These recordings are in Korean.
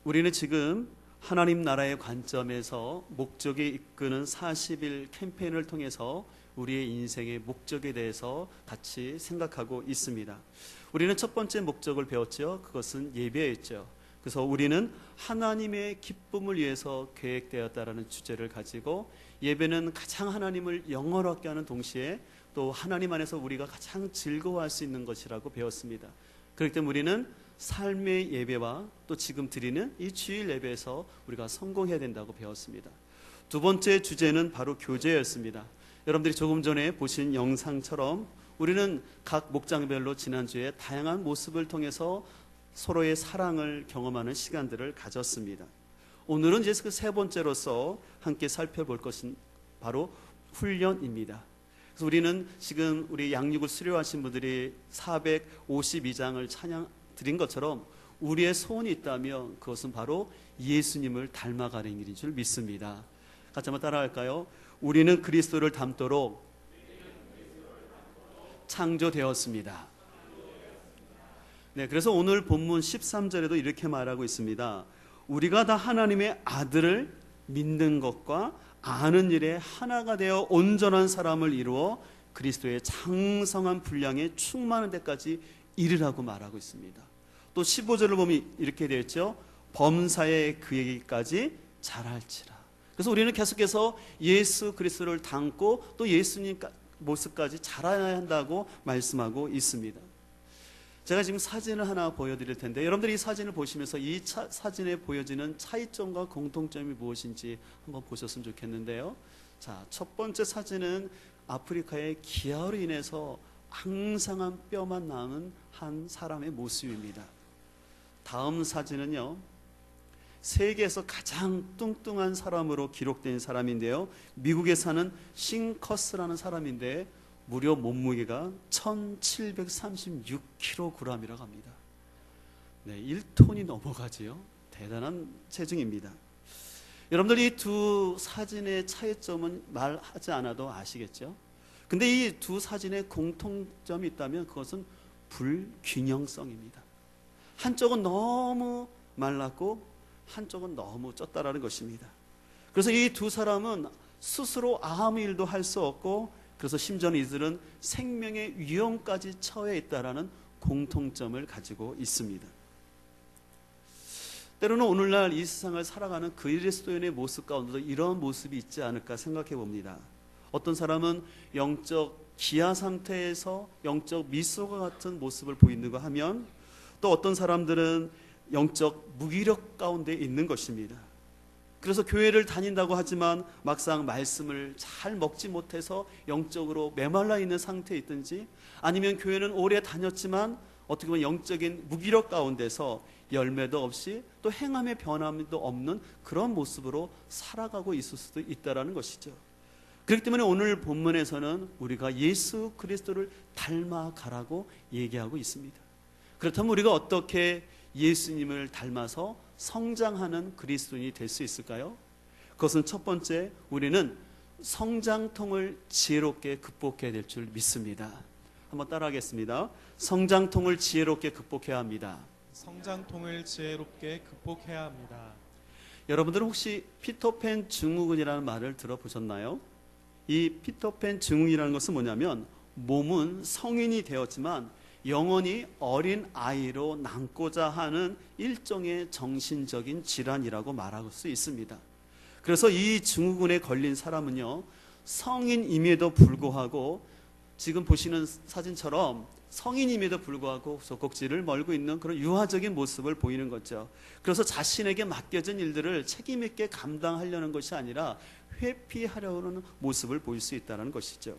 우리는 지금 하나님 나라의 관점에서 목적이 이끄는 40일 캠페인을 통해서 우리의 인생의 목적에 대해서 같이 생각하고 있습니다. 우리는 첫 번째 목적을 배웠죠. 그것은 예배였죠. 그래서 우리는 하나님의 기쁨을 위해서 계획되었다라는 주제를 가지고 예배는 가장 하나님을 영원하게 하는 동시에 또 하나님 안에서 우리가 가장 즐거워할 수 있는 것이라고 배웠습니다. 그렇기 때문에 우리는 삶의 예배와 또 지금 드리는 이 주일 예배에서 우리가 성공해야 된다고 배웠습니다. 두 번째 주제는 바로 교제였습니다. 여러분들이 조금 전에 보신 영상처럼 우리는 각 목장별로 지난주에 다양한 모습을 통해서 서로의 사랑을 경험하는 시간들을 가졌습니다. 오늘은 이제 그 세 번째로서 함께 살펴볼 것은 바로 훈련입니다. 그래서 우리는 지금 우리 양육을 수료하신 분들이 452장을 찬양 드린 것처럼 우리의 소원이 있다면 그것은 바로 예수님을 닮아가는 일인 줄 믿습니다. 같이 한번 따라할까요? 우리는 그리스도를 닮도록 창조되었습니다. 네, 그래서 오늘 본문 13절에도 이렇게 말하고 있습니다. 우리가 다 하나님의 아들을 믿는 것과 아는 일에 하나가 되어 온전한 사람을 이루어 그리스도의 장성한 분량에 충만한 데까지 이르라고 말하고 있습니다. 또 15절을 보면 이렇게 되어 있죠. 범사에 그에게까지 자랄지라. 그래서 우리는 계속해서 예수 그리스도를 닮고 또 예수님 모습까지 자라야 한다고 말씀하고 있습니다. 제가 지금 사진을 하나 보여드릴 텐데 여러분들이 이 사진을 보시면서 이 사진에 보여지는 차이점과 공통점이 무엇인지 한번 보셨으면 좋겠는데요. 자, 첫 번째 사진은 아프리카의 기아로 인해서 앙상한 뼈만 남은 한 사람의 모습입니다. 다음 사진은요, 세계에서 가장 뚱뚱한 사람으로 기록된 사람인데요, 미국에 사는 싱커스라는 사람인데 무려 몸무게가 1736kg이라고 합니다. 네, 1톤이 넘어가지요. 대단한 체중입니다. 여러분들 이 두 사진의 차이점은 말하지 않아도 아시겠죠? 근데 이 두 사진의 공통점이 있다면 그것은 불균형성입니다. 한쪽은 너무 말랐고 한쪽은 너무 쪘다라는 것입니다. 그래서 이 두 사람은 스스로 아무 일도 할 수 없고 그래서 심지어는 이들은 생명의 위험까지 처해 있다라는 공통점을 가지고 있습니다. 때로는 오늘날 이 세상을 살아가는 그리스도인의 모습 가운데도 이런 모습이 있지 않을까 생각해 봅니다. 어떤 사람은 영적 기아 상태에서 영적 미소가 같은 모습을 보이는가 하면 또 어떤 사람들은 영적 무기력 가운데 있는 것입니다. 그래서 교회를 다닌다고 하지만 막상 말씀을 잘 먹지 못해서 영적으로 메말라 있는 상태에 있든지 아니면 교회는 오래 다녔지만 어떻게 보면 영적인 무기력 가운데서 열매도 없이 또 행함의 변함도 없는 그런 모습으로 살아가고 있을 수도 있다는 것이죠. 그렇기 때문에 오늘 본문에서는 우리가 예수 그리스도를 닮아가라고 얘기하고 있습니다. 그렇다면 우리가 어떻게 예수님을 닮아서 성장하는 그리스도인이 될 수 있을까요? 그것은 첫 번째, 우리는 성장통을 지혜롭게 극복해야 될 줄 믿습니다. 한번 따라하겠습니다. 성장통을 지혜롭게 극복해야 합니다. 성장통을 지혜롭게 극복해야 합니다. 여러분들은 혹시 피터팬 증후군이라는 말을 들어보셨나요? 이 피터팬 증후군이라는 것은 뭐냐면 몸은 성인이 되었지만 영원히 어린 아이로 남고자 하는 일종의 정신적인 질환이라고 말할 수 있습니다. 그래서 이 증후군에 걸린 사람은요, 성인임에도 불구하고 지금 보시는 사진처럼 성인임에도 불구하고 젖꼭지를 멀고 있는 그런 유아적인 모습을 보이는 거죠. 그래서 자신에게 맡겨진 일들을 책임 있게 감당하려는 것이 아니라 회피하려는 모습을 보일 수 있다는 것이죠.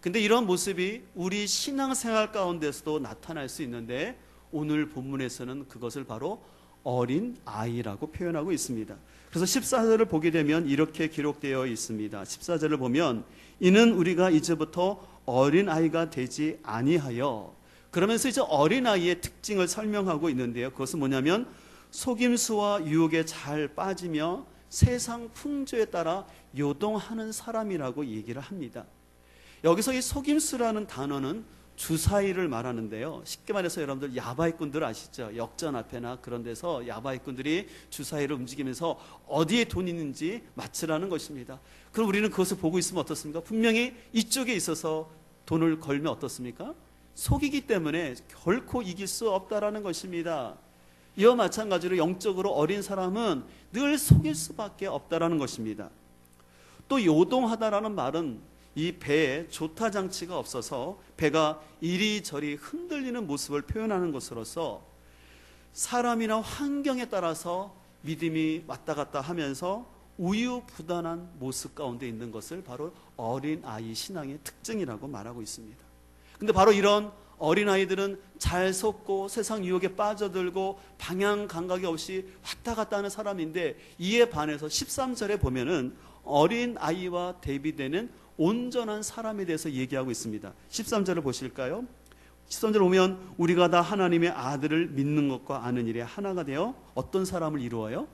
근데 이런 모습이 우리 신앙생활 가운데서도 나타날 수 있는데 오늘 본문에서는 그것을 바로 어린 아이라고 표현하고 있습니다. 그래서 14절을 보게 되면 이렇게 기록되어 있습니다. 14절을 보면 이는 우리가 이제부터 어린 아이가 되지 아니하여, 그러면서 이제 어린 아이의 특징을 설명하고 있는데요. 그것은 뭐냐면 속임수와 유혹에 잘 빠지며 세상 풍조에 따라 요동하는 사람이라고 얘기를 합니다. 여기서 이 속임수라는 단어는 주사위를 말하는데요. 쉽게 말해서 여러분들 야바이꾼들 아시죠? 역전 앞에나 그런 데서 야바이꾼들이 주사위를 움직이면서 어디에 돈이 있는지 맞추라는 것입니다. 그럼 우리는 그것을 보고 있으면 어떻습니까? 분명히 이쪽에 있어서 돈을 걸면 어떻습니까? 속이기 때문에 결코 이길 수 없다라는 것입니다. 이와 마찬가지로 영적으로 어린 사람은 늘 속일 수밖에 없다라는 것입니다. 또 요동하다라는 말은 이 배에 조타 장치가 없어서 배가 이리저리 흔들리는 모습을 표현하는 것으로서 사람이나 환경에 따라서 믿음이 왔다 갔다 하면서 우유부단한 모습 가운데 있는 것을 바로 어린아이 신앙의 특징이라고 말하고 있습니다. 근데 바로 이런 어린아이들은 잘 속고 세상 유혹에 빠져들고 방향 감각이 없이 왔다 갔다 하는 사람인데, 이에 반해서 13절에 보면은 어린아이와 대비되는 온전한 사람에 대해서 얘기하고 있습니다. 13절을 보실까요? 13절 보면 우리가 다 하나님의 아들을 믿는 것과 아는 일에 하나가 되어 어떤 사람을 이루어요?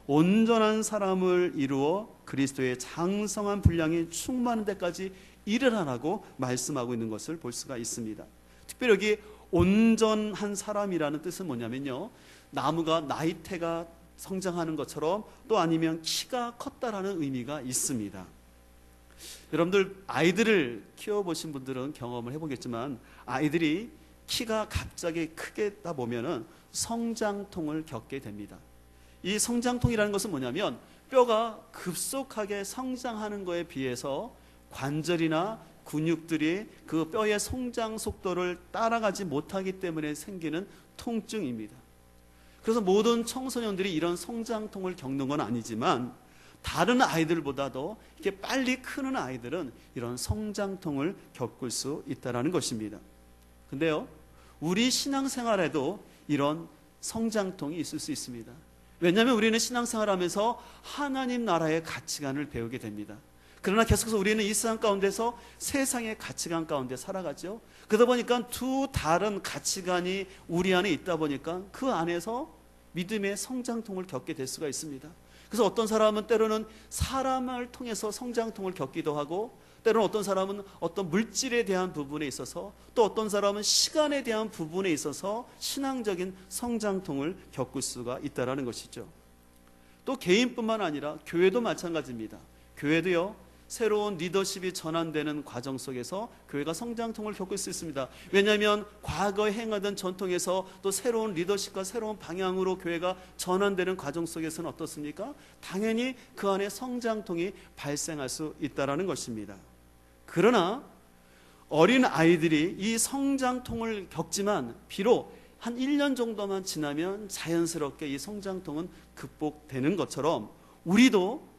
온전한 사람을 이루어 그리스도의 장성한 분량이 충만한 데까지 이르라라고 말씀하고 있는 것을 볼 수가 있습니다. 특별히 여기 온전한 사람이라는 뜻은 뭐냐면요, 나무가 나이테가 성장하는 것처럼 또 아니면 키가 컸다라는 의미가 있습니다. 여러분들 아이들을 키워보신 분들은 경험을 해보겠지만, 아이들이 키가 갑자기 크게다 보면은 성장통을 겪게 됩니다. 이 성장통이라는 것은 뭐냐면 뼈가 급속하게 성장하는 것에 비해서 관절이나 근육들이 그 뼈의 성장 속도를 따라가지 못하기 때문에 생기는 통증입니다. 그래서 모든 청소년들이 이런 성장통을 겪는 건 아니지만, 다른 아이들보다도 이렇게 빨리 크는 아이들은 이런 성장통을 겪을 수 있다는 것입니다. 근데요, 우리 신앙생활에도 이런 성장통이 있을 수 있습니다. 왜냐하면 우리는 신앙생활하면서 하나님 나라의 가치관을 배우게 됩니다. 그러나 계속해서 우리는 이 세상 가운데서 세상의 가치관 가운데 살아가죠. 그러다 보니까 두 다른 가치관이 우리 안에 있다 보니까 그 안에서 믿음의 성장통을 겪게 될 수가 있습니다. 그래서 어떤 사람은 때로는 사람을 통해서 성장통을 겪기도 하고, 때로는 어떤 사람은 어떤 물질에 대한 부분에 있어서, 또 어떤 사람은 시간에 대한 부분에 있어서 신앙적인 성장통을 겪을 수가 있다는 것이죠. 또 개인뿐만 아니라 교회도 마찬가지입니다. 교회도요, 새로운 리더십이 전환되는 과정 속에서 교회가 성장통을 겪을 수 있습니다. 왜냐하면 과거에 행하던 전통에서 또 새로운 리더십과 새로운 방향으로 교회가 전환되는 과정 속에서는 어떻습니까? 당연히 그 안에 성장통이 발생할 수 있다는 것입니다. 그러나 어린 아이들이 이 성장통을 겪지만 비록 한 1년 정도만 지나면 자연스럽게 이 성장통은 극복되는 것처럼, 우리도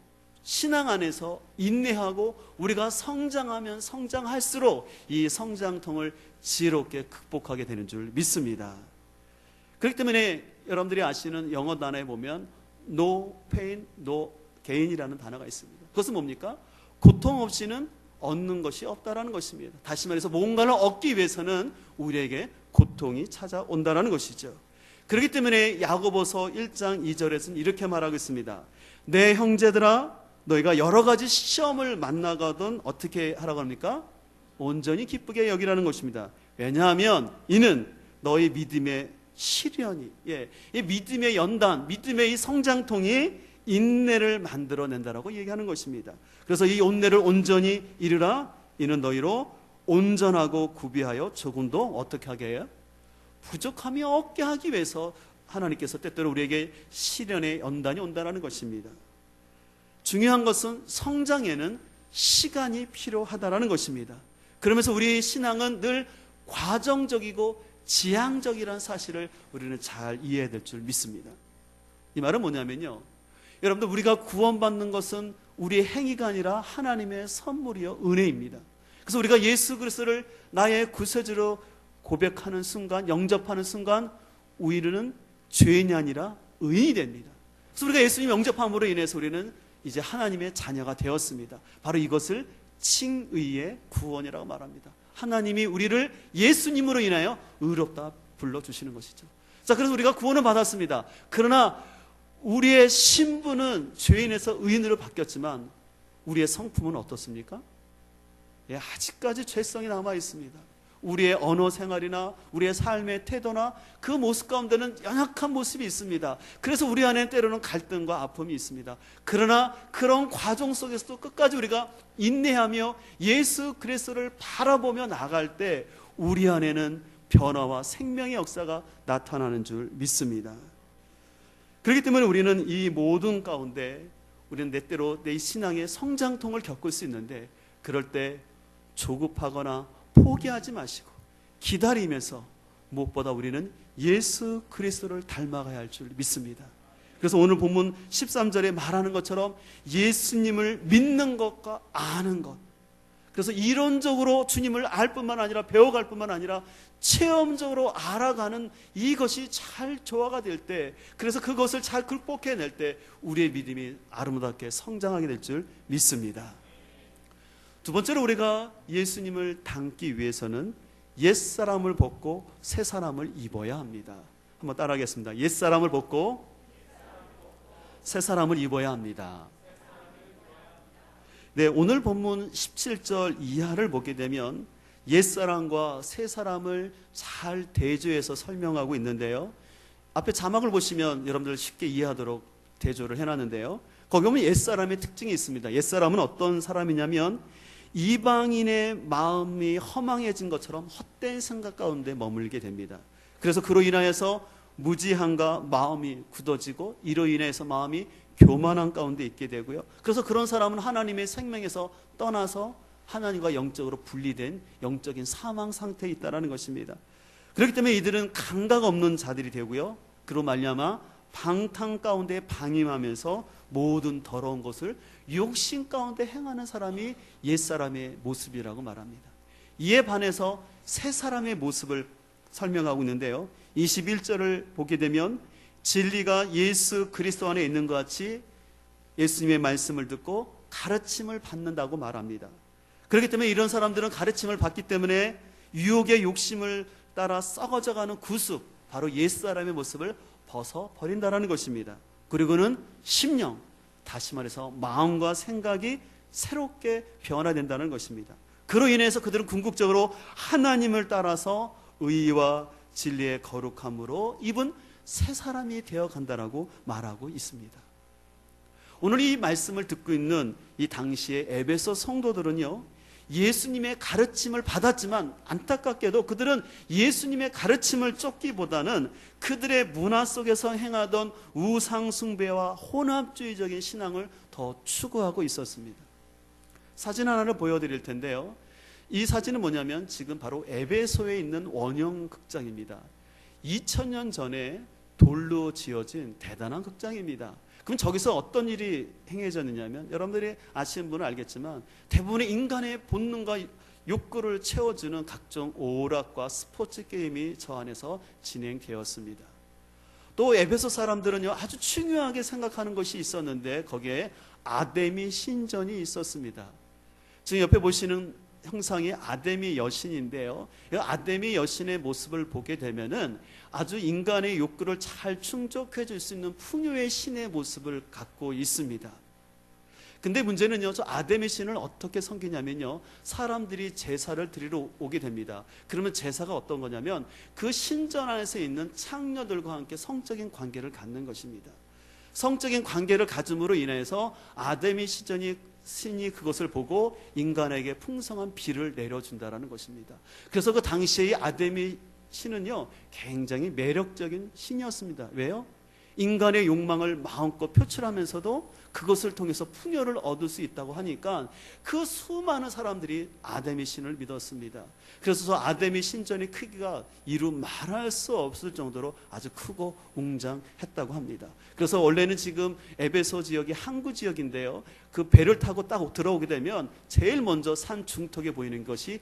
신앙 안에서 인내하고 우리가 성장하면 성장할수록 이 성장통을 지혜롭게 극복하게 되는 줄 믿습니다. 그렇기 때문에 여러분들이 아시는 영어 단어에 보면 No pain, no gain이라는 단어가 있습니다. 그것은 뭡니까? 고통 없이는 얻는 것이 없다라는 것입니다. 다시 말해서 뭔가를 얻기 위해서는 우리에게 고통이 찾아온다는 것이죠. 그렇기 때문에 야고보서 1장 2절에서는 이렇게 말하고 있습니다. 내 형제들아, 너희가 여러 가지 시험을 만나거든 어떻게 하라고 합니까? 온전히 기쁘게 여기라는 것입니다. 왜냐하면 이는 너희 믿음의 시련이, 이 믿음의 연단, 믿음의 이 성장통이 인내를 만들어낸다라고 얘기하는 것입니다. 그래서 이 온내를 온전히 이루라. 이는 너희로 온전하고 구비하여 조금도 어떻게 하게 해요? 부족함이 없게 하기 위해서 하나님께서 때때로 우리에게 시련의 연단이 온다는 것입니다. 중요한 것은 성장에는 시간이 필요하다는 것입니다. 그러면서 우리의 신앙은 늘 과정적이고 지향적이라는 사실을 우리는 잘 이해해야 될 줄 믿습니다. 이 말은 뭐냐면요, 여러분들 우리가 구원받는 것은 우리의 행위가 아니라 하나님의 선물이요 은혜입니다. 그래서 우리가 예수 그리스도를 나의 구세주로 고백하는 순간, 영접하는 순간 우리는 죄인이 아니라 의인이 됩니다. 그래서 우리가 예수님 영접함으로 인해서 우리는 이제 하나님의 자녀가 되었습니다. 바로 이것을 칭의의 구원이라고 말합니다. 하나님이 우리를 예수님으로 인하여 의롭다 불러주시는 것이죠. 자, 그래서 우리가 구원을 받았습니다. 그러나 우리의 신분은 죄인에서 의인으로 바뀌었지만 우리의 성품은 어떻습니까? 아직까지 죄성이 남아 있습니다. 우리의 언어 생활이나 우리의 삶의 태도나 그 모습 가운데는 연약한 모습이 있습니다. 그래서 우리 안에 때로는 갈등과 아픔이 있습니다. 그러나 그런 과정 속에서도 끝까지 우리가 인내하며 예수 그리스도를 바라보며 나갈 때 우리 안에는 변화와 생명의 역사가 나타나는 줄 믿습니다. 그렇기 때문에 우리는 이 모든 가운데 우리는 때때로 내 신앙의 성장통을 겪을 수 있는데, 그럴 때 조급하거나 포기하지 마시고 기다리면서 무엇보다 우리는 예수 그리스도를 닮아가야 할 줄 믿습니다. 그래서 오늘 본문 13절에 말하는 것처럼 예수님을 믿는 것과 아는 것, 그래서 이론적으로 주님을 알 뿐만 아니라 배워갈 뿐만 아니라 체험적으로 알아가는 이것이 잘 조화가 될 때, 그래서 그것을 잘 극복해낼 때 우리의 믿음이 아름답게 성장하게 될 줄 믿습니다. 두 번째로 우리가 예수님을 닮기 위해서는 옛사람을 벗고 새사람을 입어야 합니다. 한번 따라하겠습니다. 옛사람을 벗고 새사람을 입어야 합니다. 네, 오늘 본문 17절 이하를 보게 되면 옛사람과 새사람을 잘 대조해서 설명하고 있는데요, 앞에 자막을 보시면 여러분들 쉽게 이해하도록 대조를 해놨는데요, 거기 보면 옛사람의 특징이 있습니다. 옛사람은 어떤 사람이냐면 이방인의 마음이 허망해진 것처럼 헛된 생각 가운데 머물게 됩니다. 그래서 그로 인하여서 무지함과 마음이 굳어지고 이로 인해서 마음이 교만한 가운데 있게 되고요, 그래서 그런 사람은 하나님의 생명에서 떠나서 하나님과 영적으로 분리된 영적인 사망 상태에 있다는 것입니다. 그렇기 때문에 이들은 감각 없는 자들이 되고요, 그로 말미암아 방탕 가운데 방임하면서 모든 더러운 것을 욕심 가운데 행하는 사람이 옛사람의 모습이라고 말합니다. 이에 반해서 새사람의 모습을 설명하고 있는데요, 21절을 보게 되면 진리가 예수 그리스도 안에 있는 것 같이 예수님의 말씀을 듣고 가르침을 받는다고 말합니다. 그렇기 때문에 이런 사람들은 가르침을 받기 때문에 유혹의 욕심을 따라 썩어져가는 구습, 바로 옛사람의 모습을 벗어버린다는 것입니다. 그리고는 심령, 다시 말해서 마음과 생각이 새롭게 변화된다는 것입니다. 그로 인해서 그들은 궁극적으로 하나님을 따라서 의와 진리의 거룩함으로 입은 새 사람이 되어간다라고 말하고 있습니다. 오늘 이 말씀을 듣고 있는 이 당시의 에베소 성도들은요, 예수님의 가르침을 받았지만 안타깝게도 그들은 예수님의 가르침을 쫓기보다는 그들의 문화 속에서 행하던 우상 숭배와 혼합주의적인 신앙을 더 추구하고 있었습니다. 사진 하나를 보여드릴 텐데요, 이 사진은 뭐냐면 지금 바로 에베소에 있는 원형 극장입니다. 2000년 전에 돌로 지어진 대단한 극장입니다. 그럼 저기서 어떤 일이 행해졌느냐면, 여러분들이 아시는 분은 알겠지만 대부분의 인간의 본능과 욕구를 채워주는 각종 오락과 스포츠 게임이 저 안에서 진행되었습니다. 또 에베소 사람들은요, 아주 중요하게 생각하는 것이 있었는데 거기에 아데미 신전이 있었습니다. 지금 옆에 보시는 형상이 아데미 여신인데요, 이 아데미 여신의 모습을 보게 되면은 아주 인간의 욕구를 잘 충족해 줄 수 있는 풍요의 신의 모습을 갖고 있습니다. 근데 문제는요, 저 아데미 신을 어떻게 섬기냐면요, 사람들이 제사를 드리러 오게 됩니다. 그러면 제사가 어떤 거냐면 그 신전 안에서 있는 창녀들과 함께 성적인 관계를 갖는 것입니다. 성적인 관계를 가짐으로 인해서 아데미 신이 그것을 보고 인간에게 풍성한 비를 내려준다는 것입니다. 그래서 그 당시의 아데미 신은요, 굉장히 매력적인 신이었습니다. 왜요? 인간의 욕망을 마음껏 표출하면서도 그것을 통해서 풍요를 얻을 수 있다고 하니까 그 수많은 사람들이 아데미 신을 믿었습니다. 그래서 저 아데미 신전의 크기가 이루 말할 수 없을 정도로 아주 크고 웅장했다고 합니다. 그래서 원래는 지금 에베소 지역이 항구 지역인데요, 그 배를 타고 딱 들어오게 되면 제일 먼저 산 중턱에 보이는 것이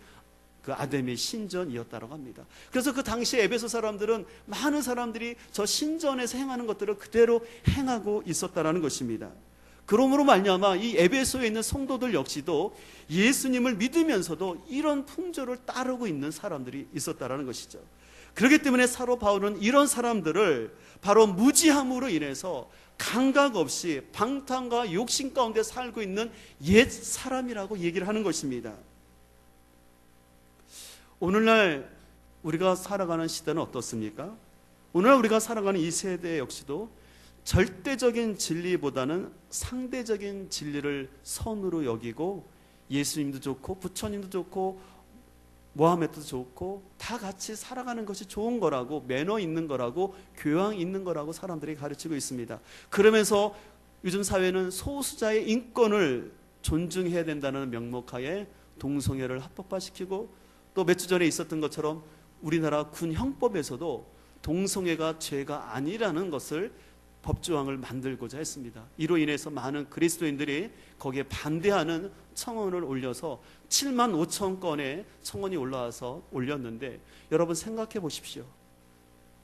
그 아데미 신전이었다고 합니다. 그래서 그 당시 에베소 사람들은 많은 사람들이 저 신전에서 행하는 것들을 그대로 행하고 있었다는 것입니다. 그러므로 말미암아 이 에베소에 있는 성도들 역시도 예수님을 믿으면서도 이런 풍조를 따르고 있는 사람들이 있었다는 것이죠. 그렇기 때문에 사도 바울은 이런 사람들을 바로 무지함으로 인해서 감각 없이 방탕과 욕심 가운데 살고 있는 옛 사람이라고 얘기를 하는 것입니다. 오늘날 우리가 살아가는 시대는 어떻습니까? 오늘날 우리가 살아가는 이 세대 역시도 절대적인 진리보다는 상대적인 진리를 선으로 여기고 예수님도 좋고 부처님도 좋고 모하메드도 좋고 다 같이 살아가는 것이 좋은 거라고, 매너 있는 거라고, 교양 있는 거라고 사람들이 가르치고 있습니다. 그러면서 요즘 사회는 소수자의 인권을 존중해야 된다는 명목하에 동성애를 합법화시키고, 또 몇 주 전에 있었던 것처럼 우리나라 군 형법에서도 동성애가 죄가 아니라는 것을 법조항을 만들고자 했습니다. 이로 인해서 많은 그리스도인들이 거기에 반대하는 청원을 올려서 7만 5천 건의 청원이 올렸는데, 여러분 생각해 보십시오.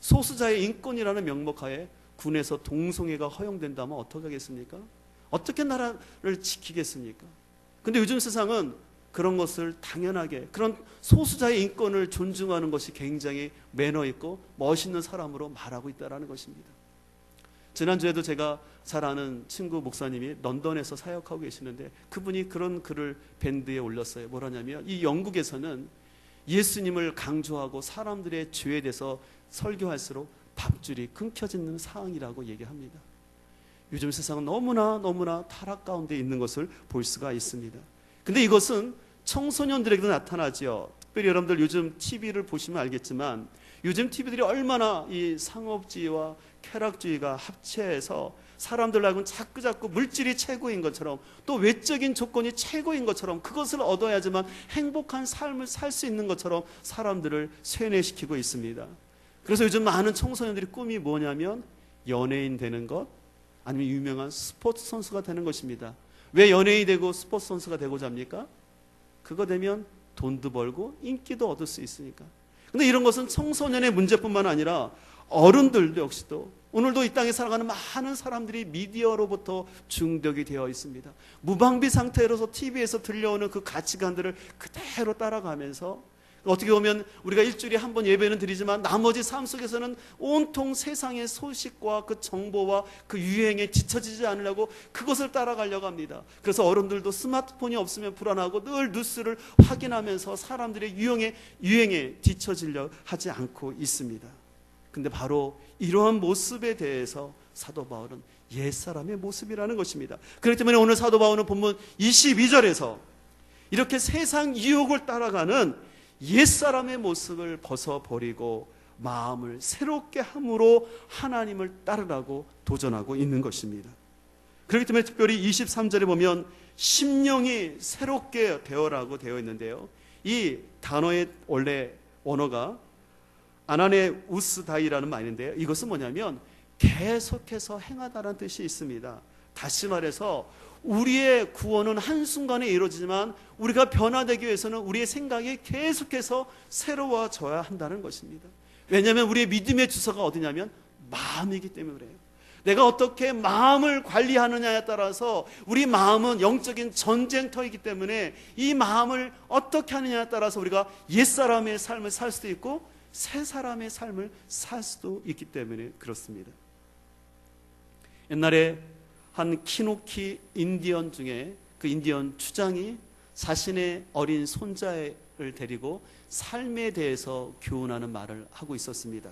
소수자의 인권이라는 명목하에 군에서 동성애가 허용된다면 어떻게 하겠습니까? 어떻게 나라를 지키겠습니까? 근데 요즘 세상은 그런 것을 당연하게, 그런 소수자의 인권을 존중하는 것이 굉장히 매너 있고 멋있는 사람으로 말하고 있다는 것입니다. 지난주에도 제가 잘 아는 친구 목사님이 런던에서 사역하고 계시는데, 그분이 그런 글을 밴드에 올렸어요. 뭐라냐면, 이 영국에서는 예수님을 강조하고 사람들의 죄에 대해서 설교할수록 밥줄이 끊겨지는 상황이라고 얘기합니다. 요즘 세상은 너무나 타락 가운데 있는 것을 볼 수가 있습니다. 근데 이것은 청소년들에게도 나타나죠. 특별히 여러분들 요즘 TV를 보시면 알겠지만, 요즘 TV들이 얼마나 이 상업주의와 쾌락주의가 합체해서 사람들 하고는 자꾸 물질이 최고인 것처럼, 또 외적인 조건이 최고인 것처럼, 그것을 얻어야지만 행복한 삶을 살 수 있는 것처럼 사람들을 쇠뇌시키고 있습니다. 그래서 요즘 많은 청소년들이 꿈이 뭐냐면 연예인 되는 것, 아니면 유명한 스포츠 선수가 되는 것입니다. 왜 연예인이 되고 스포츠 선수가 되고자 합니까? 그거 되면 돈도 벌고 인기도 얻을 수 있으니까. 근데 이런 것은 청소년의 문제뿐만 아니라 어른들도 역시도, 오늘도 이 땅에 살아가는 많은 사람들이 미디어로부터 중독이 되어 있습니다. 무방비 상태로서 TV에서 들려오는 그 가치관들을 그대로 따라가면서, 어떻게 보면 우리가 일주일에 한 번 예배는 드리지만 나머지 삶 속에서는 온통 세상의 소식과 그 정보와 그 유행에 지쳐지지 않으려고 그것을 따라가려고 합니다. 그래서 어른들도 스마트폰이 없으면 불안하고 늘 뉴스를 확인하면서 사람들의 유행에 뒤처지려 하지 않고 있습니다. 근데 바로 이러한 모습에 대해서 사도 바울은 옛사람의 모습이라는 것입니다. 그렇기 때문에 오늘 사도 바울은 본문 22절에서 이렇게 세상 유혹을 따라가는 옛사람의 모습을 벗어버리고 마음을 새롭게 함으로 하나님을 따르라고 도전하고 있는 것입니다. 그렇기 때문에 특별히 23절에 보면 심령이 새롭게 되어라고 되어 있는데요, 이 단어의 원래 원어가 아나네 우스다이라는 말인데요, 이것은 뭐냐면 계속해서 행하다라는 뜻이 있습니다. 다시 말해서 우리의 구원은 한순간에 이루어지지만 우리가 변화되기 위해서는 우리의 생각이 계속해서 새로워져야 한다는 것입니다. 왜냐하면 우리의 믿음의 주소가 어디냐면 마음이기 때문에 그래요. 내가 어떻게 마음을 관리하느냐에 따라서, 우리 마음은 영적인 전쟁터이기 때문에 이 마음을 어떻게 하느냐에 따라서 우리가 옛사람의 삶을 살 수도 있고 새 사람의 삶을 살 수도 있기 때문에 그렇습니다. 옛날에 한 키노키 인디언 중에 그 인디언 추장이 자신의 어린 손자를 데리고 삶에 대해서 교훈하는 말을 하고 있었습니다.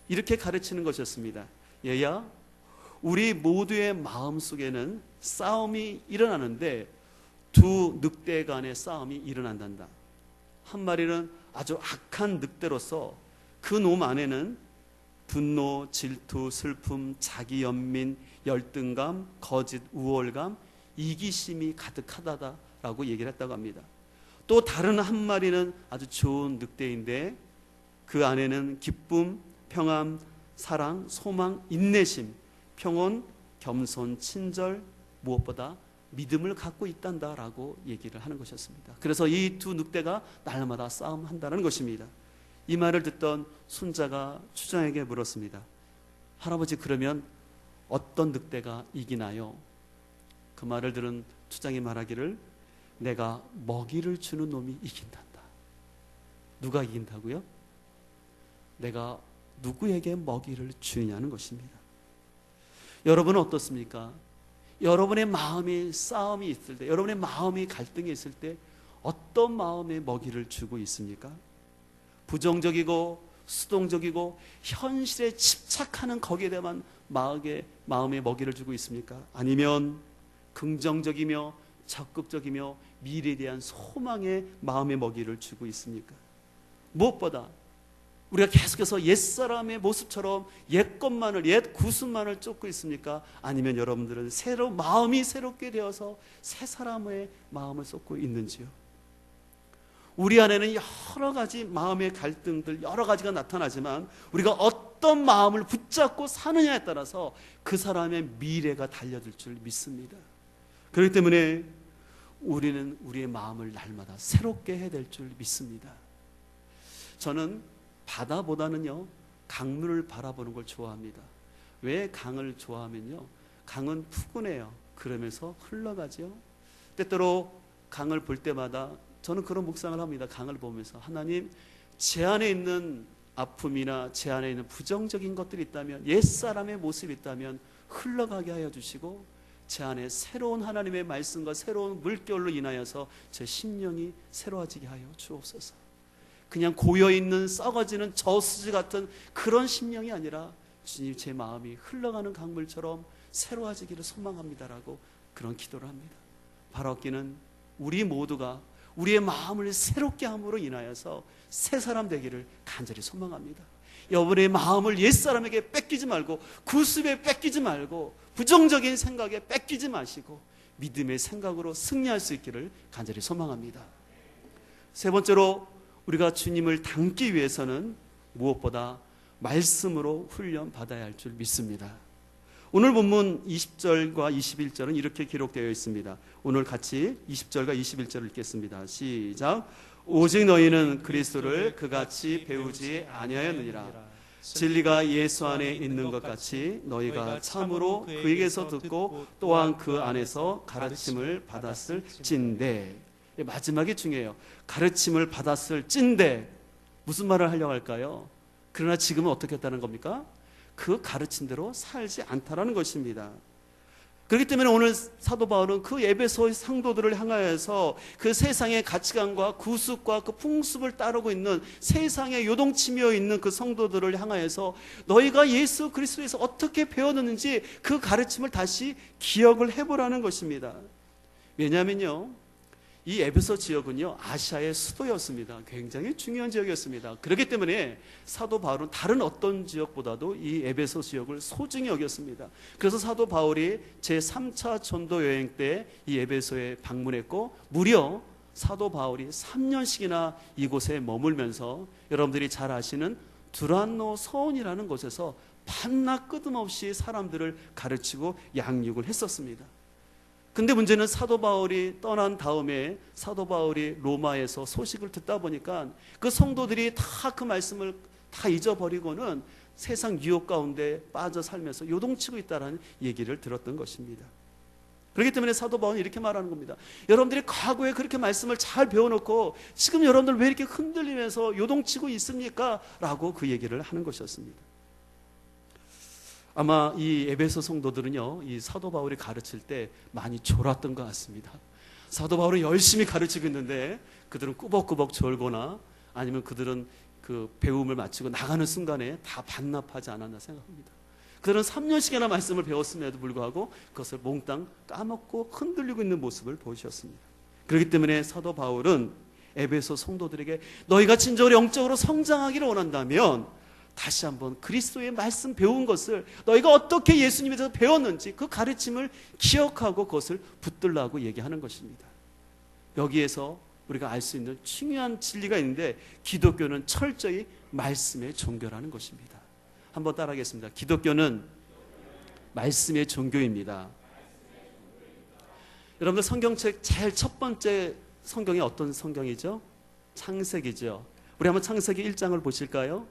이렇게 가르치는 것이었습니다. 얘야, 우리 모두의 마음 속에는 싸움이 일어나는데 두 늑대 간의 싸움이 일어난단다. 한 마리는 아주 악한 늑대로서 그 놈 안에는 분노, 질투, 슬픔, 자기 연민, 열등감, 거짓, 우월감, 이기심이 가득하다라고 얘기를 했다고 합니다. 또 다른 한 마리는 아주 좋은 늑대인데 그 안에는 기쁨, 평안, 사랑, 소망, 인내심, 평온, 겸손, 친절, 무엇보다 믿음을 갖고 있단다라고 얘기를 하는 것이었습니다. 그래서 이 두 늑대가 날마다 싸움한다는 것입니다. 이 말을 듣던 손자가 추장에게 물었습니다. 할아버지, 그러면 어떤 늑대가 이기나요? 그 말을 들은 추장이 말하기를, 내가 먹이를 주는 놈이 이긴단다. 누가 이긴다고요? 내가 누구에게 먹이를 주느냐는 것입니다. 여러분은 어떻습니까? 여러분의 마음이 싸움이 있을 때, 여러분의 마음이 갈등이 있을 때 어떤 마음의 먹이를 주고 있습니까? 부정적이고 수동적이고 현실에 집착하는 거기에 대한 마음의 먹이를 주고 있습니까? 아니면 긍정적이며 적극적이며 미래에 대한 소망의 마음의 먹이를 주고 있습니까? 무엇보다 우리가 계속해서 옛사람의 모습처럼 옛 구습만을 쫓고 있습니까? 아니면 여러분들은 마음이 새롭게 되어서 새 사람의 마음을 쫓고 있는지요? 우리 안에는 여러 가지 마음의 갈등들 여러 가지가 나타나지만 우리가 어떤 마음을 붙잡고 사느냐에 따라서 그 사람의 미래가 달려들 줄 믿습니다. 그렇기 때문에 우리는 우리의 마음을 날마다 새롭게 해야 될 줄 믿습니다. 저는 바다보다는요 강물을 바라보는 걸 좋아합니다. 왜 강을 좋아하면요, 강은 푸근해요. 그러면서 흘러가죠. 때때로 강을 볼 때마다 저는 그런 묵상을 합니다. 강을 보면서 하나님, 제 안에 있는 아픔이나 제 안에 있는 부정적인 것들이 있다면, 옛사람의 모습이 있다면 흘러가게 하여 주시고 제 안에 새로운 하나님의 말씀과 새로운 물결로 인하여서 제 심령이 새로워지게 하여 주옵소서. 그냥 고여있는 썩어지는 저수지 같은 그런 심령이 아니라 주님, 제 마음이 흘러가는 강물처럼 새로워지기를 소망합니다라고 그런 기도를 합니다. 바라옵기는 우리 모두가 우리의 마음을 새롭게 함으로 인하여서 새 사람 되기를 간절히 소망합니다. 여러분의 마음을 옛사람에게 뺏기지 말고, 구습에 뺏기지 말고, 부정적인 생각에 뺏기지 마시고 믿음의 생각으로 승리할 수 있기를 간절히 소망합니다. 세 번째로, 우리가 주님을 닮기 위해서는 무엇보다 말씀으로 훈련받아야 할 줄 믿습니다. 오늘 본문 20절과 21절은 이렇게 기록되어 있습니다. 오늘 같이 20절과 21절을 읽겠습니다. 시작. 오직 너희는 그리스도를 그같이 배우지 아니하였느니라. 진리가 예수 안에 있는 것 같이 너희가 참으로 그에게서 듣고 또한 그 안에서 가르침을 받았을 찐대. 마지막이 중요해요. 가르침을 받았을 찐대. 무슨 말을 하려고 할까요? 그러나 지금은 어떻게 했다는 겁니까? 그 가르침대로 살지 않다라는 것입니다. 그렇기 때문에 오늘 사도 바울은 그 에베소 성도들을 향하여서 그 세상의 가치관과 구습과 그 풍습을 따르고 있는 세상에 요동치며 있는 그 성도들을 향하여서 너희가 예수 그리스도에서 어떻게 배웠는지 그 가르침을 다시 기억을 해보라는 것입니다. 왜냐하면요, 이 에베소 지역은요 아시아의 수도였습니다. 굉장히 중요한 지역이었습니다. 그렇기 때문에 사도 바울은 다른 어떤 지역보다도 이 에베소 지역을 소중히 여겼습니다. 그래서 사도 바울이 제3차 전도 여행 때 이 에베소에 방문했고, 무려 사도 바울이 3년씩이나 이곳에 머물면서 여러분들이 잘 아시는 두란노 서원이라는 곳에서 밤낮 끊임없이 사람들을 가르치고 양육을 했었습니다. 근데 문제는 사도 바울이 떠난 다음에 사도 바울이 로마에서 소식을 듣다 보니까 그 성도들이 다 그 말씀을 다 잊어버리고는 세상 유혹 가운데 빠져 살면서 요동치고 있다는 얘기를 들었던 것입니다. 그렇기 때문에 사도 바울은 이렇게 말하는 겁니다. 여러분들이 과거에 그렇게 말씀을 잘 배워놓고 지금 여러분들 왜 이렇게 흔들리면서 요동치고 있습니까? 라고 그 얘기를 하는 것이었습니다. 아마 이 에베소 성도들은요, 이 사도 바울이 가르칠 때 많이 졸았던 것 같습니다. 사도 바울은 열심히 가르치고 있는데 그들은 꾸벅꾸벅 졸거나 아니면 그들은 그 배움을 마치고 나가는 순간에 다 반납하지 않았나 생각합니다. 그들은 3년씩이나 말씀을 배웠음에도 불구하고 그것을 몽땅 까먹고 흔들리고 있는 모습을 보이셨습니다. 그렇기 때문에 사도 바울은 에베소 성도들에게 너희가 진정으로 영적으로 성장하기를 원한다면 다시 한번 그리스도의 말씀 배운 것을 너희가 어떻게 예수님에 대해서 배웠는지 그 가르침을 기억하고 그것을 붙들라고 얘기하는 것입니다. 여기에서 우리가 알 수 있는 중요한 진리가 있는데, 기독교는 철저히 말씀의 종교라는 것입니다. 한번 따라하겠습니다. 기독교는 말씀의 종교입니다. 여러분들 성경책 제일 첫 번째 성경이 어떤 성경이죠? 창세기죠. 우리 한번 창세기 1장을 보실까요?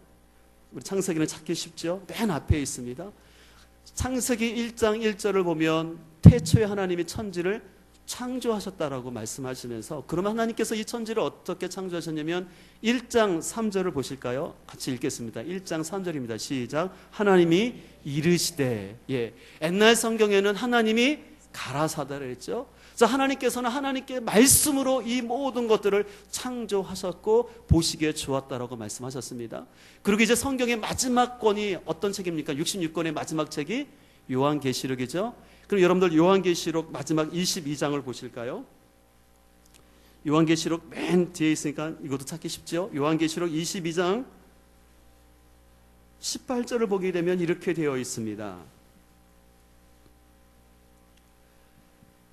우리 창세기는 찾기 쉽죠? 맨 앞에 있습니다. 창세기 1장 1절을 보면 태초에 하나님이 천지를 창조하셨다라고 말씀하시면서, 그러면 하나님께서 이 천지를 어떻게 창조하셨냐면 1장 3절을 보실까요? 같이 읽겠습니다. 1장 3절입니다. 시작. 하나님이 이르시되, 옛날 성경에는 하나님이 가라사다를 했죠. 자, 하나님께서는 하나님께 말씀으로 이 모든 것들을 창조하셨고 보시기에 좋았다라고 말씀하셨습니다. 그리고 이제 성경의 마지막 권이 어떤 책입니까? 66권의 마지막 책이 요한계시록이죠. 그럼 여러분들 요한계시록 마지막 22장을 보실까요? 요한계시록 맨 뒤에 있으니까 이것도 찾기 쉽죠. 요한계시록 22장 18절을 보게 되면 이렇게 되어 있습니다.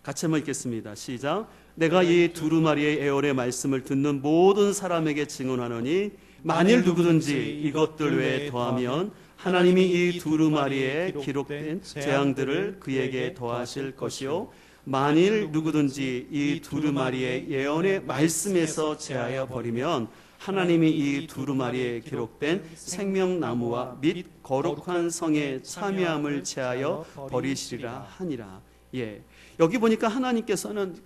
같이 한번 읽겠습니다. 시작. 내가 이 두루마리의 애월의 말씀을 듣는 모든 사람에게 증언하노니 만일 누구든지 이것들 외에 더하면 하나님이 이 두루마리에 기록된 재앙들을 그에게 더하실 것이요 만일 누구든지 이 두루마리의 예언의 말씀에서 제하여 버리면 하나님이 이 두루마리에 기록된 생명나무와 및 거룩한 성의 참여함을 제하여 버리시리라 하니라. 예, 여기 보니까 하나님께서는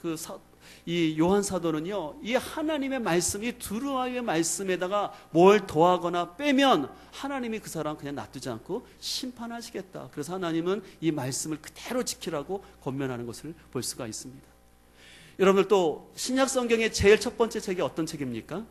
이 요한 사도는요, 이 하나님의 말씀, 이 두루마리의 말씀에다가 뭘 더하거나 빼면 하나님이 그 사람 그냥 놔두지 않고 심판하시겠다. 그래서 하나님은 이 말씀을 그대로 지키라고 권면하는 것을 볼 수가 있습니다. 여러분들 또 신약 성경의 제일 첫 번째 책이 어떤 책입니까?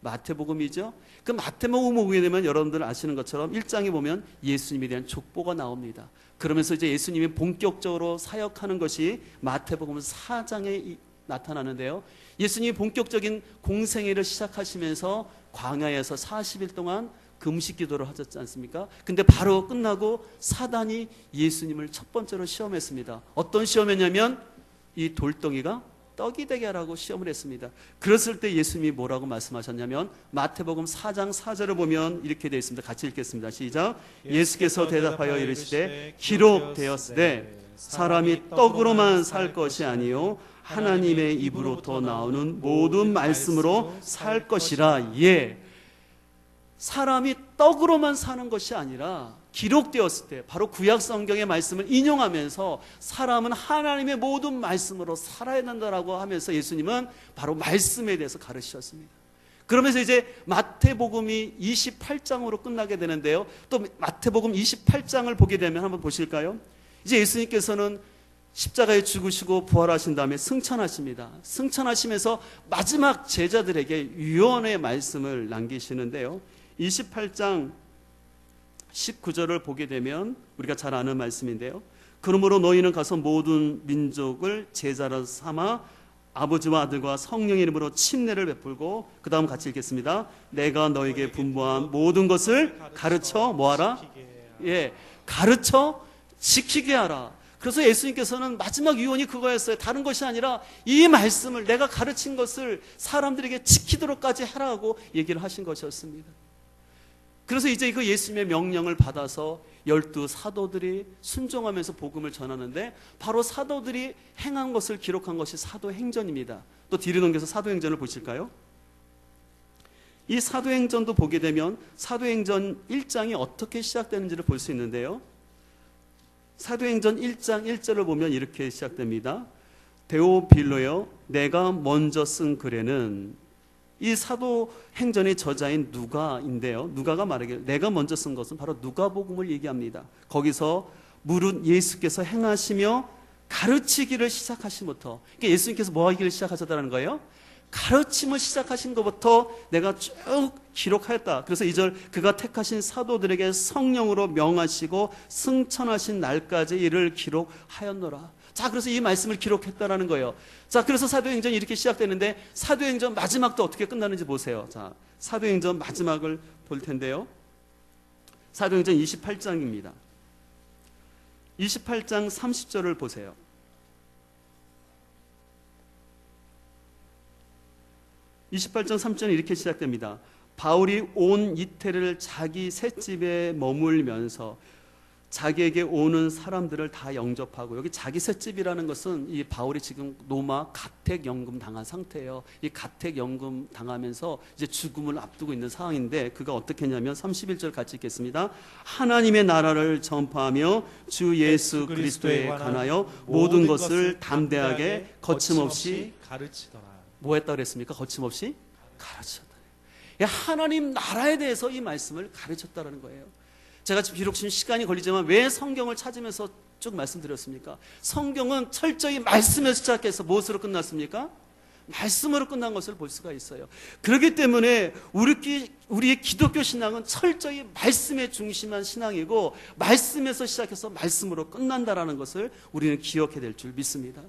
마태복음이죠. 그 마태복음 보게 되면 여러분들 아시는 것처럼 1장에 보면 예수님에 대한 족보가 나옵니다. 그러면서 이제 예수님이 본격적으로 사역하는 것이 마태복음 4장에 나타나는데요. 예수님이 본격적인 공생애를 시작하시면서 광야에서 40일 동안 금식 기도를 하셨지 않습니까? 근데 바로 끝나고 사단이 예수님을 첫 번째로 시험했습니다. 어떤 시험이냐면 이 돌덩이가 떡이 되게 하라고 시험을 했습니다. 그랬을 때 예수님이 뭐라고 말씀하셨냐면 마태복음 4장 4절을 보면 이렇게 되어 있습니다. 같이 읽겠습니다. 시작. 예수께서 대답하여 이르시되 기록되었으되 사람이 떡으로만 살 것이 아니요 하나님의 입으로부터 나오는 모든 말씀으로 살 것이라. 예, 사람이 떡으로만 사는 것이 아니라 기록되었을 때 바로 구약 성경의 말씀을 인용하면서 사람은 하나님의 모든 말씀으로 살아야 된다라고 하면서 예수님은 바로 말씀에 대해서 가르치셨습니다. 그러면서 이제 마태복음이 28장으로 끝나게 되는데요. 또 마태복음 28장을 보게 되면 한번 보실까요? 이제 예수님께서는 십자가에 죽으시고 부활하신 다음에 승천하십니다. 승천하시면서 마지막 제자들에게 유언의 말씀을 남기시는데요. 28장 19절을 보게 되면 우리가 잘 아는 말씀인데요. 그러므로 너희는 가서 모든 민족을 제자로 삼아 아버지와 아들과 성령의 이름으로 침례를 베풀고, 그 다음 같이 읽겠습니다. 내가 너에게 분부한 모든 것을 가르쳐 뭐하라? 예, 가르쳐 지키게 하라. 그래서 예수님께서는 마지막 유언이 그거였어요. 다른 것이 아니라 이 말씀을, 내가 가르친 것을 사람들에게 지키도록까지 하라고 얘기를 하신 것이었습니다. 그래서 이제 그 예수님의 명령을 받아서 12 사도들이 순종하면서 복음을 전하는데, 바로 사도들이 행한 것을 기록한 것이 사도행전입니다. 또 뒤로 넘겨서 사도행전을 보실까요? 이 사도행전도 보게 되면 사도행전 1장이 어떻게 시작되는지를 볼 수 있는데요. 사도행전 1장 1절을 보면 이렇게 시작됩니다. 데오빌로여, 내가 먼저 쓴 글에는, 이 사도행전의 저자인 누가인데요. 누가가 말하기를 내가 먼저 쓴 것은 바로 누가복음을 얘기합니다. 거기서 무릇 예수께서 행하시며 가르치기를 시작하심부터, 그러니까 예수님께서 뭐 하기를 시작하셨다는 거예요? 가르침을 시작하신 것부터 내가 쭉 기록하였다. 그래서 2절, 그가 택하신 사도들에게 성령으로 명하시고 승천하신 날까지 이를 기록하였노라. 자, 그래서 이 말씀을 기록했다라는 거예요. 자, 그래서 사도행전이 이렇게 시작되는데, 사도행전 마지막도 어떻게 끝나는지 보세요. 자, 사도행전 마지막을 볼 텐데요. 사도행전 28장입니다. 28장 30절을 보세요. 28장 3절은 이렇게 시작됩니다. 바울이 온 이태를 자기 셋집에 머물면서 자기에게 오는 사람들을 다 영접하고, 여기 자기 셋집이라는 것은 이 바울이 지금 로마 가택연금 당한 상태예요. 이 가택연금 당하면서 이제 죽음을 앞두고 있는 상황인데, 그가 어떻게 했냐면 31절 같이 읽겠습니다. 하나님의 나라를 전파하며 주 예수 그리스도에 관하여 모든 것을 담대하게 거침없이 가르치더라. 뭐 했다고 그랬습니까? 거침없이 가르쳤다. 하나님 나라에 대해서 이 말씀을 가르쳤다는 거예요. 제가 비록 지금 시간이 걸리지만 왜 성경을 찾으면서 쭉 말씀드렸습니까? 성경은 철저히 말씀에서 시작해서 무엇으로 끝났습니까? 말씀으로 끝난 것을 볼 수가 있어요. 그렇기 때문에 우리의 기독교 신앙은 철저히 말씀에 중심한 신앙이고 말씀에서 시작해서 말씀으로 끝난다라는 것을 우리는 기억해야 될 줄 믿습니다.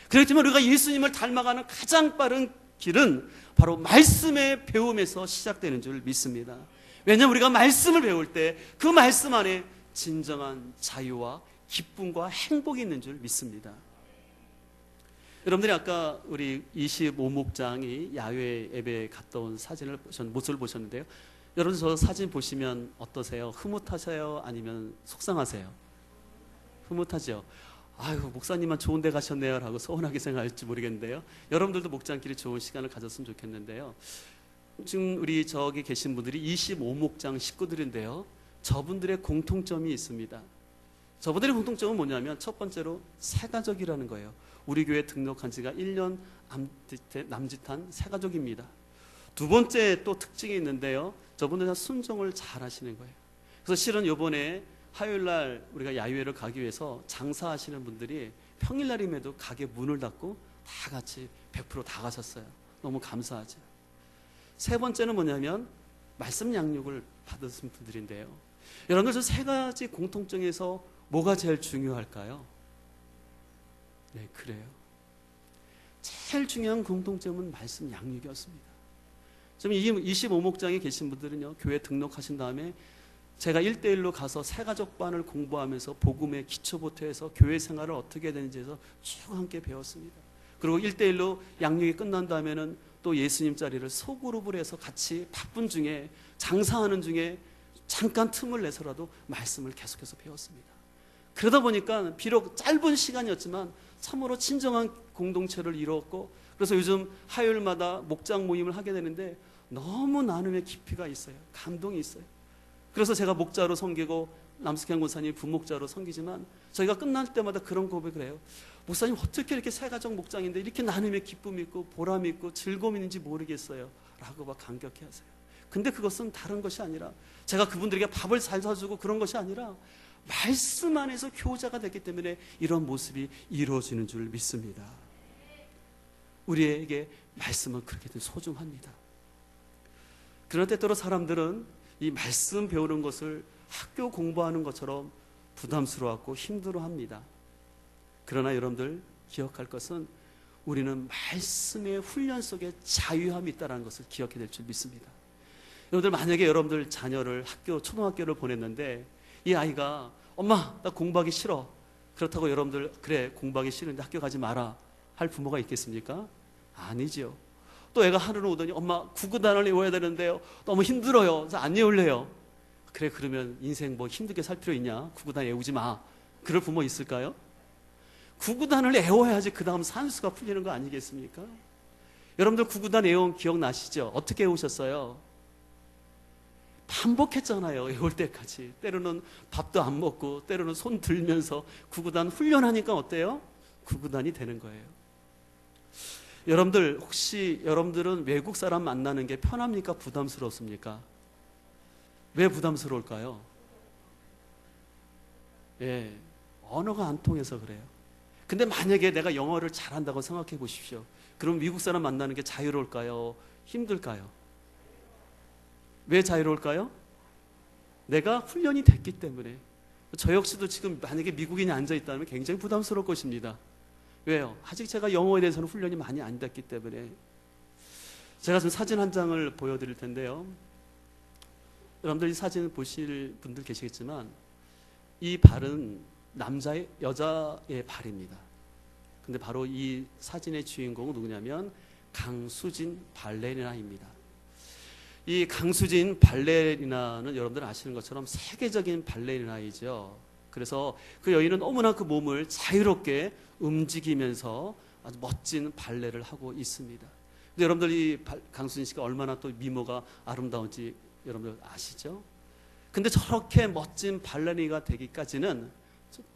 그렇기 때문에 우리가 예수님을 닮아가는 가장 빠른 길은 바로 말씀의 배움에서 시작되는 줄 믿습니다. 왜냐하면 우리가 말씀을 배울 때 그 말씀 안에 진정한 자유와 기쁨과 행복이 있는 줄 믿습니다. 여러분들이 아까 우리 25목장이 야외 예배에 갔다 온 모습을 보셨는데요. 여러분 저 사진 보시면 어떠세요? 흐뭇하세요? 아니면 속상하세요? 흐뭇하죠? 아유, 목사님만 좋은 데 가셨네요 라고 서운하게 생각할지 모르겠는데요. 여러분들도 목장끼리 좋은 시간을 가졌으면 좋겠는데요. 지금 우리 저기 계신 분들이 25목장 식구들인데요. 저분들의 공통점이 있습니다. 저분들의 공통점은 뭐냐면 첫 번째로 새가족이라는 거예요. 우리 교회 등록한 지가 1년 남짓한 새가족입니다. 두 번째 또 특징이 있는데요. 저분들은 순종을 잘 하시는 거예요. 그래서 실은 이번에 화요일날 우리가 야유회를 가기 위해서 장사하시는 분들이 평일날임에도 가게 문을 닫고 다 같이 100% 다 가셨어요. 너무 감사하죠. 세 번째는 뭐냐면 말씀 양육을 받으신 분들인데요. 여러분들 저 세 가지 공통점에서 뭐가 제일 중요할까요? 네, 그래요. 제일 중요한 공통점은 말씀 양육이었습니다. 지금 25목장에 계신 분들은요, 교회 등록하신 다음에 제가 1대1로 가서 새가족반을 공부하면서 복음의 기초부터 해서 교회 생활을 어떻게 해야 되는지 해서 쭉 함께 배웠습니다. 그리고 1대1로 양육이 끝난 다음에는 또 예수님 자리를 소그룹을 해서 같이 바쁜 중에 장사하는 중에 잠깐 틈을 내서라도 말씀을 계속해서 배웠습니다. 그러다 보니까 비록 짧은 시간이었지만 참으로 진정한 공동체를 이루었고, 그래서 요즘 화요일마다 목장 모임을 하게 되는데 너무 나눔의 깊이가 있어요. 감동이 있어요. 그래서 제가 목자로 섬기고 남숙현 권사님 부목자로 섬기지만 저희가 끝날 때마다 그런 고백을 해요. 목사님 어떻게 이렇게 새가족 목장인데 이렇게 나눔의 기쁨이 있고 보람이 있고 즐거움이 있는지 모르겠어요 라고 막 감격해 하세요. 근데 그것은 다른 것이 아니라 제가 그분들에게 밥을 잘 사주고 그런 것이 아니라 말씀 안에서 교자가 됐기 때문에 이런 모습이 이루어지는 줄 믿습니다. 우리에게 말씀은 그렇게 소중합니다. 그러나 때때로 사람들은 이 말씀 배우는 것을 학교 공부하는 것처럼 부담스러워하고 힘들어합니다. 그러나 여러분들 기억할 것은 우리는 말씀의 훈련 속에 자유함이 있다는 것을 기억해야 될 줄 믿습니다. 여러분들 만약에 여러분들 자녀를 초등학교를 보냈는데 이 아이가 엄마 나 공부하기 싫어, 그렇다고 여러분들 그래 공부하기 싫은데 학교 가지 마라 할 부모가 있겠습니까? 아니죠. 또 애가 하루는 오더니 엄마 구구단을 외워야 되는데요 너무 힘들어요 그래서 안 외울래요. 그래 그러면 인생 뭐 힘들게 살 필요 있냐, 구구단 외우지 마, 그럴 부모 있을까요? 구구단을 외워야지 그 다음 산수가 풀리는 거 아니겠습니까? 여러분들 구구단 외운 기억나시죠? 어떻게 외우셨어요? 반복했잖아요. 외울 때까지. 때로는 밥도 안 먹고 때로는 손 들면서 구구단 훈련하니까 어때요? 구구단이 되는 거예요. 여러분들 혹시 여러분들은 외국 사람 만나는 게 편합니까? 부담스럽습니까? 왜 부담스러울까요? 예, 언어가 안 통해서 그래요. 근데 만약에 내가 영어를 잘한다고 생각해 보십시오. 그럼 미국 사람 만나는 게 자유로울까요? 힘들까요? 왜 자유로울까요? 내가 훈련이 됐기 때문에. 저 역시도 지금 만약에 미국인이 앉아있다면 굉장히 부담스러울 것입니다. 왜요? 아직 제가 영어에 대해서는 훈련이 많이 안 됐기 때문에. 제가 지금 사진 한 장을 보여드릴 텐데요. 여러분들 이 사진을 보실 분들 계시겠지만 이 발은 여자의 발입니다. 근데 바로 이 사진의 주인공은 누구냐면 강수진 발레리나입니다. 이 강수진 발레리나는 여러분들 아시는 것처럼 세계적인 발레리나이죠. 그래서 그 여인은 너무나 그 몸을 자유롭게 움직이면서 아주 멋진 발레를 하고 있습니다. 근데 여러분들 이 강수진 씨가 얼마나 또 미모가 아름다운지 여러분들 아시죠? 근데 저렇게 멋진 발레리나가 되기까지는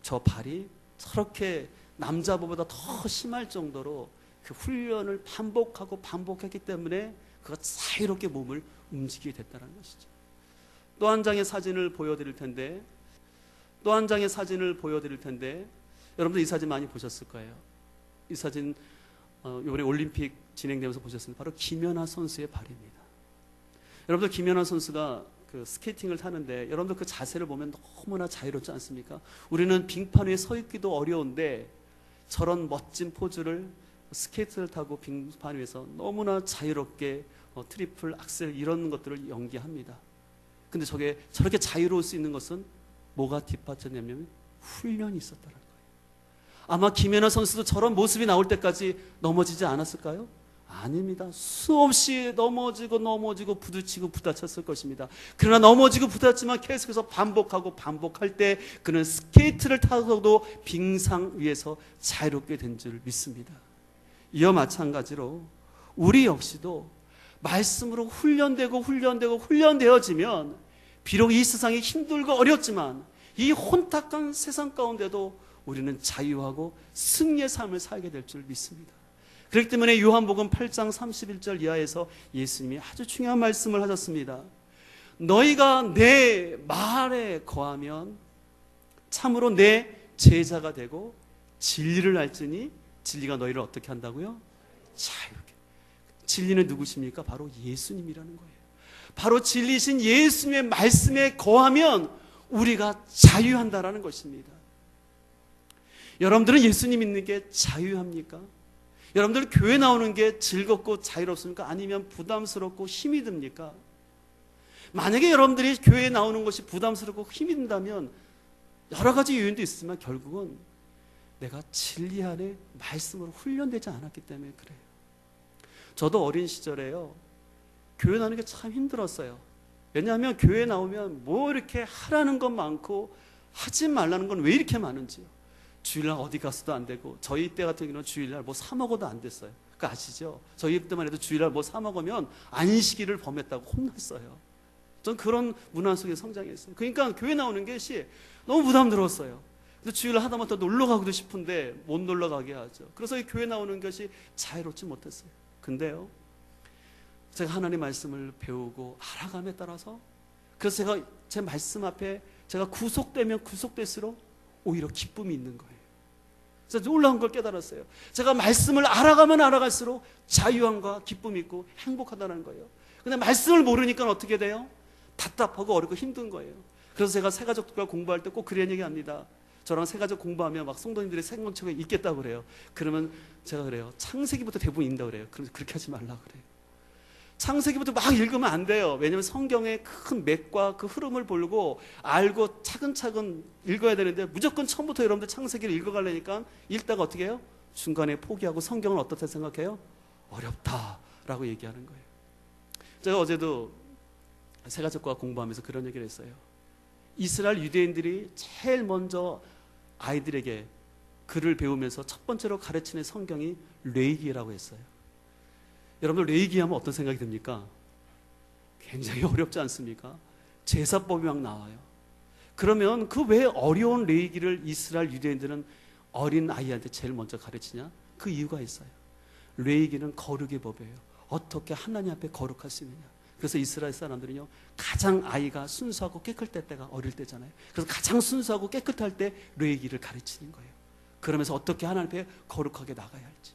저 발이 저렇게 남자보다 더 심할 정도로 그 훈련을 반복했기 때문에 그가 자유롭게 몸을 움직이게 됐다는 것이죠. 또 한 장의 사진을 보여드릴 텐데 여러분들 이 사진 많이 보셨을 거예요. 이 사진 이번에 올림픽 진행되면서 보셨습니다. 바로 김연아 선수의 발입니다. 여러분들 김연아 선수가 그 스케이팅을 타는데 여러분들 그 자세를 보면 너무나 자유롭지 않습니까? 우리는 빙판 위에 서 있기도 어려운데 저런 멋진 포즈를 스케이트를 타고 빙판 위에서 너무나 자유롭게 트리플, 악셀 이런 것들을 연기합니다. 근데 저렇게 자유로울 수 있는 것은 뭐가 뒷받쳤냐면 훈련이 있었다는 거예요. 아마 김연아 선수도 저런 모습이 나올 때까지 넘어지지 않았을까요? 아닙니다. 수없이 넘어지고 부딪히고 부딪혔을 것입니다. 그러나 넘어지고 부딪히지만 계속해서 반복할 때 그는 스케이트를 타서도 빙상 위에서 자유롭게 된 줄 믿습니다. 이와 마찬가지로 우리 역시도 말씀으로 훈련되어지면 비록 이 세상이 힘들고 어렵지만 이 혼탁한 세상 가운데도 우리는 자유하고 승리의 삶을 살게 될 줄 믿습니다. 그렇기 때문에 요한복음 8장 31절 이하에서 예수님이 아주 중요한 말씀을 하셨습니다. 너희가 내 말에 거하면 참으로 내 제자가 되고 진리를 알지니 진리가 너희를 어떻게 한다고요? 자유롭게. 진리는 누구십니까? 바로 예수님이라는 거예요. 바로 진리신 예수님의 말씀에 거하면 우리가 자유한다라는 것입니다. 여러분들은 예수님 믿는 게 자유합니까? 여러분들 교회 나오는 게 즐겁고 자유롭습니까? 아니면 부담스럽고 힘이 듭니까? 만약에 여러분들이 교회에 나오는 것이 부담스럽고 힘이 든다면 여러 가지 요인도 있지만 결국은 내가 진리 안에 말씀으로 훈련되지 않았기 때문에 그래요. 저도 어린 시절에요, 교회 나오는 게 참 힘들었어요. 왜냐하면 교회 나오면 뭐 이렇게 하라는 건 많고 하지 말라는 건 왜 이렇게 많은지요. 주일날 어디 가서도 안 되고, 저희 때 같은 경우는 주일날 뭐 사 먹어도 안 됐어요. 그거 아시죠? 저희 때만 해도 주일날 뭐 사 먹으면 안식일을 범했다고 혼났어요. 전 그런 문화 속에 성장했어요. 그러니까 교회 나오는 것이 너무 부담스러웠어요. 그래서 주일날 하다못해 놀러 가고도 싶은데 못 놀러 가게 하죠. 그래서 이 교회 나오는 것이 자유롭지 못했어요. 근데요, 제가 하나님의 말씀을 배우고 알아감에 따라서, 그래서 제가 제 말씀 앞에 제가 구속되면 구속될수록 오히려 기쁨이 있는 거예요. 그래서 놀라운 걸 깨달았어요. 제가 말씀을 알아가면 알아갈수록 자유함과 기쁨이 있고 행복하다는 거예요. 근데 말씀을 모르니까 어떻게 돼요? 답답하고 어렵고 힘든 거예요. 그래서 제가 새가족들과 공부할 때 꼭 그런 얘기합니다. 저랑 새가족 공부하면 막 성도님들이 생명책에 있겠다고 그래요. 그러면 제가 그래요, 창세기부터 대부분 읽는다고 그래요. 그래서 그렇게 하지 말라고 그래요. 창세기부터 막 읽으면 안 돼요. 왜냐하면 성경의 큰 맥과 그 흐름을 보고 알고 차근차근 읽어야 되는데, 무조건 처음부터 여러분들 창세기를 읽어가려니까 읽다가 어떻게 해요? 중간에 포기하고 성경은 어떻다 생각해요? 어렵다라고 얘기하는 거예요. 제가 어제도 새가족과 공부하면서 그런 얘기를 했어요. 이스라엘 유대인들이 제일 먼저 아이들에게 글을 배우면서 첫 번째로 가르치는 성경이 레위기라고 했어요. 여러분들 레위기 하면 어떤 생각이 듭니까? 굉장히 어렵지 않습니까? 제사법이 막 나와요. 그러면 그 왜 어려운 레위기를 이스라엘 유대인들은 어린 아이한테 제일 먼저 가르치냐? 그 이유가 있어요. 레위기는 거룩의 법이에요. 어떻게 하나님 앞에 거룩할 수 있느냐. 그래서 이스라엘 사람들은요, 가장 아이가 순수하고 깨끗할 때가 어릴 때잖아요. 그래서 가장 순수하고 깨끗할 때 레위기를 가르치는 거예요. 그러면서 어떻게 하나님 앞에 거룩하게 나가야 할지.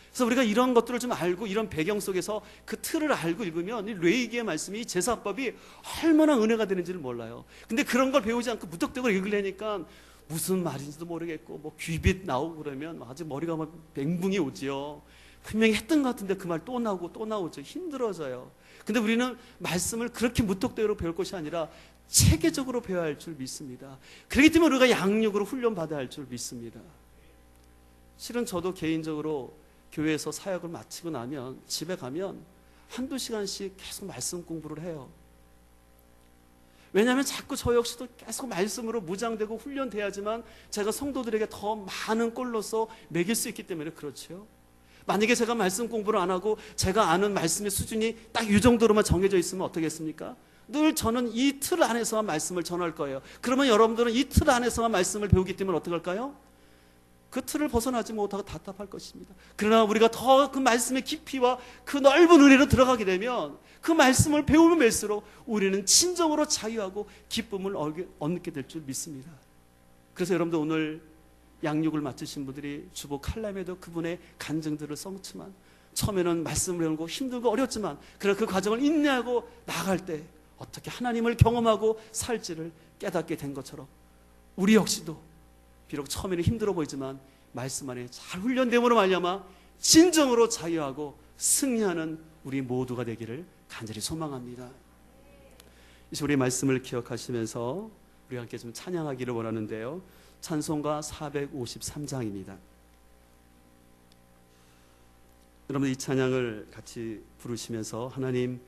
그래서 우리가 이런 것들을 좀 알고, 이런 배경 속에서 그 틀을 알고 읽으면 이 레위기의 말씀이, 이 제사법이 얼마나 은혜가 되는지를 몰라요. 근데 그런 걸 배우지 않고 무턱대고 읽으려니까 무슨 말인지도 모르겠고, 뭐 귀빛 나오고 그러면 아주 머리가 막 멘붕이 오지요. 분명히 했던 것 같은데 그 말 또 나오고 또 나오죠. 힘들어져요. 근데 우리는 말씀을 그렇게 무턱대로 배울 것이 아니라 체계적으로 배워야 할 줄 믿습니다. 그렇기 때문에 우리가 양육으로 훈련받아야 할 줄 믿습니다. 실은 저도 개인적으로 교회에서 사역을 마치고 나면 집에 가면 한두 시간씩 계속 말씀 공부를 해요. 왜냐하면 자꾸 저 역시도 계속 말씀으로 무장되고 훈련돼야지만 제가 성도들에게 더 많은 꼴로서 먹일 수 있기 때문에 그렇죠. 만약에 제가 말씀 공부를 안 하고 제가 아는 말씀의 수준이 딱 이 정도로만 정해져 있으면 어떻겠습니까? 늘 저는 이 틀 안에서만 말씀을 전할 거예요. 그러면 여러분들은 이 틀 안에서만 말씀을 배우기 때문에 어떻게 할까요? 그 틀을 벗어나지 못하고 답답할 것입니다. 그러나 우리가 더 그 말씀의 깊이와 그 넓은 은혜로 들어가게 되면 그 말씀을 배우면 갈수록 우리는 진정으로 자유하고 기쁨을 얻게 될 줄 믿습니다. 그래서 여러분들 오늘 양육을 맡으신 분들이 주보 칼럼에도 그분의 간증들을 써놓지만, 처음에는 말씀을 배우고 힘들고 어렵지만 그러나 그 과정을 인내하고 나아갈 때 어떻게 하나님을 경험하고 살지를 깨닫게 된 것처럼, 우리 역시도 비록 처음에는 힘들어 보이지만 말씀 안에 잘 훈련됨으로 말미암아 진정으로 자유하고 승리하는 우리 모두가 되기를 간절히 소망합니다. 이제 우리 말씀을 기억하시면서 우리가 함께 좀 찬양하기를 원하는데요, 찬송가 453장입니다. 여러분, 이 찬양을 같이 부르시면서 하나님,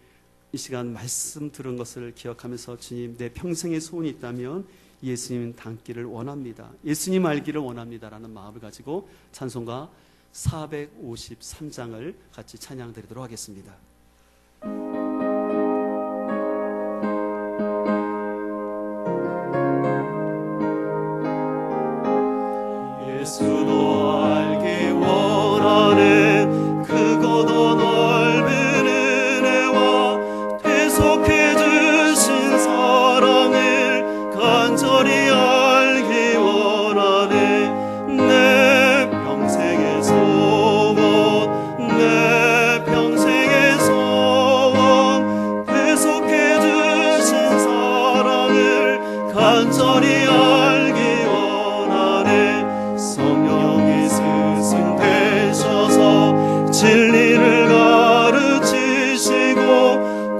이 시간 말씀 들은 것을 기억하면서 주님, 내 평생의 소원이 있다면 예수님 닮기를 원합니다, 예수님 알기를 원합니다 라는 마음을 가지고 찬송가 453장을 같이 찬양 드리도록 하겠습니다. 예수도 알기 원하네. 크고도 넓은 은혜와 대속해 주신 사랑을 간절히 알기 원하네. 내 평생의 소원, 내 평생의 소원, 대속해 주신 사랑을 간절히 알기 원하네. 성령이 스승 되셔서 진리를 가르치시고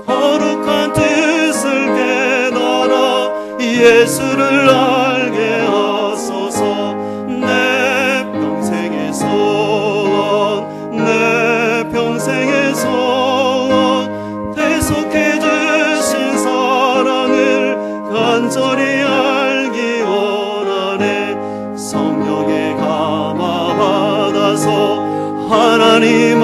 거룩한 뜻을 깨달아 예수를 알게 하소서. 내 평생의 소원, 내 평생의 소원, 대속해 주신 사랑을 간절히 알기 원하네. 성령의 감화 받아서 하나님